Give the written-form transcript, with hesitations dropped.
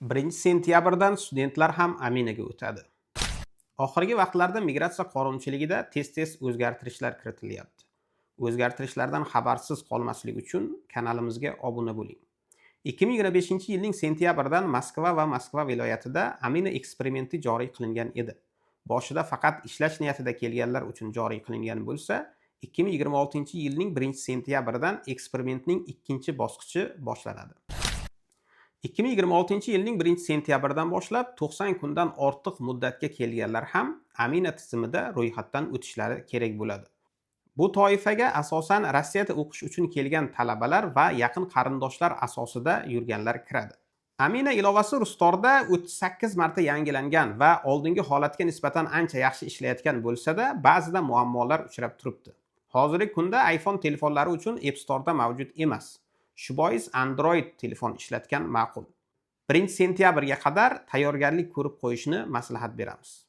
1 sentyabrdan studentlar ham Aminaga o'tadi. Oxirgi vaqtlarda migratsiya qonunchiligida tez-tez o'zgartirishlar kiritilyapti. O'zgartirishlardan xabarsiz qolmaslik uchun kanalimizga obuna bo'ling. 2025-yilning sentyabridan Moskva va Moskva viloyatida Amina eksperimenti joriy qilingan edi. Boshida faqat ishlash niyatida kelganlar uchun joriy qilingan bo'lsa, 2026-yilning 1-sentyabridan eksperimentning ikkinchi bosqichi boshlanadi. 2026-yilning 1-sentyabridan boshlab 90 kundan ortiq muddatga kelganlar ham Amina tizimida ro'yxatdan o'tishlari kerak bo'ladi. Bu toifaga asosan Rossiyada o'qish uchun kelgan talabalar va yaqin qarindoshlar asosida yurganlar kiradi. Amina ilovasi Rustorda 38 marta yangilangan va oldingi holatga nisbatan ancha yaxshi ishlayotgan bo'lsa-da, ba'zida muammolar uchrab turibdi. Hozirgi kunda iPhone telefonlari uchun App Store'da mavjud emas. Shu bois Android telefon ishlatgan ma'qul. 1-sentyabrga qadar tayyorgarlik ko'rib qo'yishni maslahat beramiz.